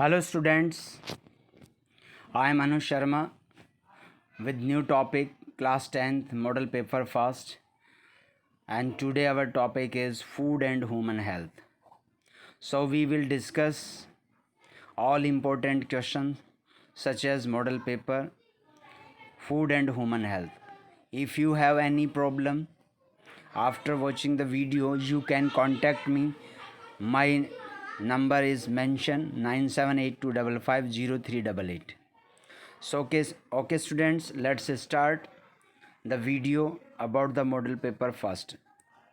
Hello students, I am Anush Sharma with new topic class 10th model paper first, and today our topic is food and human health. So we will discuss all important questions such as model paper, food and human health. If you have any problem after watching the video, you can contact me. My number is mentioned 9782550388. So okay students, let's start the video about the model paper first,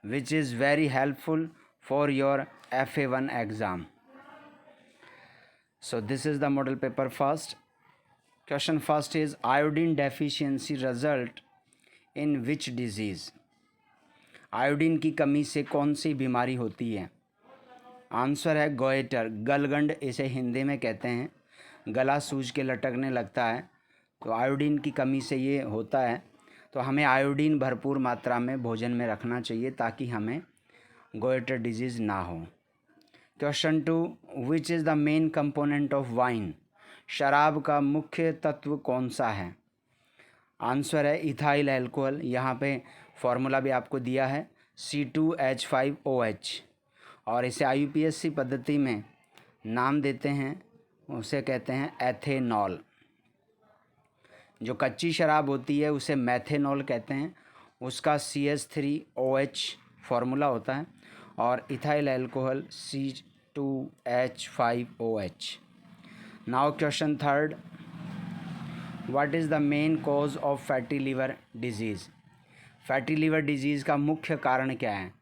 which is very helpful for your FA1 exam. So this is the model paper first. Question first is iodine deficiency result in which disease? Iodine की कमी से कौन सी बीमारी होती है? Answer है goitre, गलगंड इसे हिंदी में कहते हैं। गला सूज के लटकने लगता है, तो आयोडीन की कमी से ये होता है। तो हमें आयोडीन भरपूर मात्रा में भोजन में रखना चाहिए ताकि हमें गोइटर डिजीज़ ना हो। Question 2, which is the main component of wine? शराब का मुख्य तत्व कौन सा है? आंसर है इथाइल एल्कोहल। यहाँ पे फॉर्मूला भी आपको दिया है C2H5OH, और इसे IUPAC पद्धति में नाम देते हैं, उसे कहते हैं एथेनॉल। जो कच्ची शराब होती है उसे मैथेनॉल कहते हैं, उसका CH3OH फॉर्मूला होता है, और ethyl alcohol C2H5OH। Now question third, what is the main cause of fatty liver disease? Fatty liver disease का मुख्य कारण क्या है?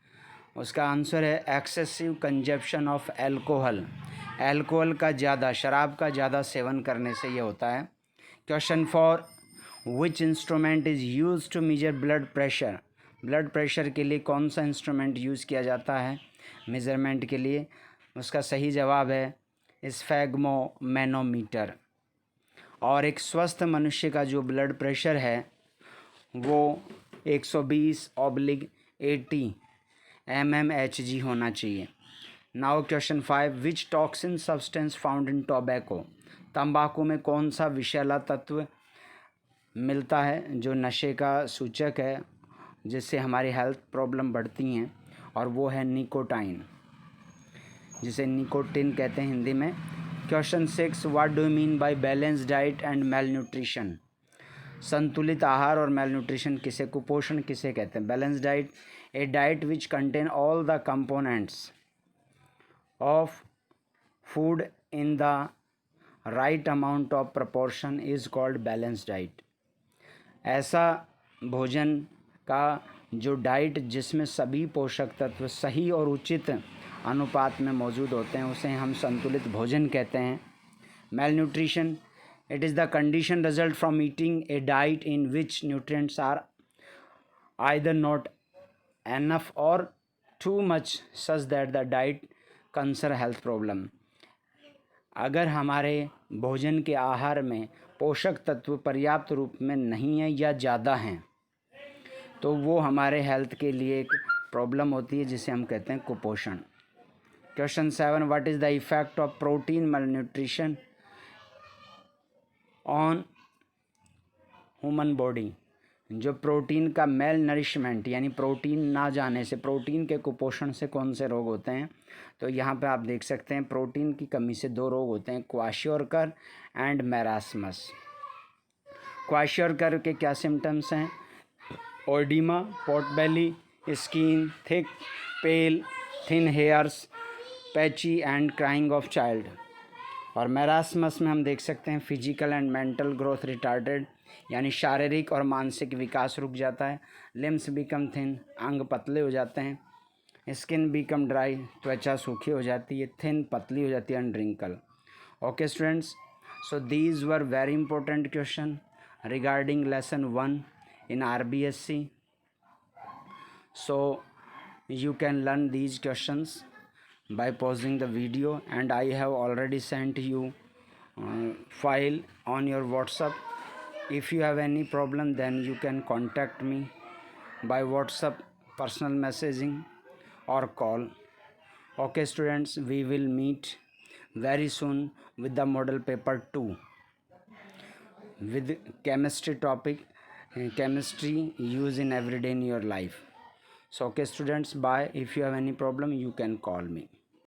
उसका आंसर है excessive consumption of alcohol. Alcohol का ज़्यादा, शराब का ज़्यादा सेवन करने से ये होता है। Question 4, which instrument is use to measure blood pressure? Blood pressure के लिए कौन सा इंस्ट्रूमेंट यूज़ किया जाता है मेज़रमेंट के लिए? उसका सही जवाब है स्फैग्मोमैनोमीटर। और एक स्वस्थ मनुष्य का जो ब्लड प्रेशर है वो 120/80 mmHg होना चाहिए। Now question 5, which toxin substance found in tobacco? तंबाकू में कौन सा विषैला तत्व मिलता है जो नशे का सूचक है, जिससे हमारी हेल्थ प्रॉब्लम बढ़ती हैं, और वो है निकोटाइन, जिसे निकोटिन कहते हैं हिंदी में। Question 6, what do you mean by balance diet and mail nutrition? संतुलित आहार और मेल न्यूट्रिशन किसे, कुपोषण किसे कहते हैं? Balance diet, A diet which contain all the components of food in the right amount of proportion is called balance diet. ऐसा भोजन का जो डाइट जिसमें सभी पोषक तत्व सही और उचित अनुपात में मौजूद होते हैं उसे हम संतुलित भोजन कहते हैं। Mail nutrition, it is the condition result from eating a diet in which nutrients are either not enough or too much such that the diet confer health problem। अगर हमारे भोजन के आहार में पोषक तत्व पर्याप्त रूप में नहीं है या ज़्यादा हैं तो वो हमारे हेल्थ के लिए एक प्रॉब्लम होती है, जिसे हम कहते हैं कुपोषण। Question 7, what is the effect of protein malnutrition on human body? जो प्रोटीन का मेल नरिशमेंट यानी प्रोटीन ना जाने से, प्रोटीन के कुपोषण से कौन से रोग होते हैं? तो यहाँ पे आप देख सकते हैं प्रोटीन की कमी से 2 रोग होते हैं, क्वाशियोरकर एंड मैरास्मस। क्वाशियोरकर के क्या सिम्टम्स हैं? Oedema, pot belly, skin thick, pale, thin hairs, patchy and crying of child. और मैरास्मस में हम देख सकते हैं physical and mental growth retarded, यानी शारीरिक और मानसिक विकास रुक जाता है। लिम्स बिकम थिन, अंग पतले हो जाते हैं। स्किन बिकम ड्राई, त्वचा सूखी हो जाती है। थिन, पतली हो जाती है, and wrinkle. Okay students, so these were very important question regarding lesson 1 in RBSC. So you can learn these questions by pausing the video, and I have already sent you file on your WhatsApp. If you have any problem, then you can contact me by WhatsApp, personal messaging or call. Okay students, we will meet very soon with the model paper 2 with chemistry topic, chemistry used in everyday in your life. So okay students, bye. If you have any problem you can call me.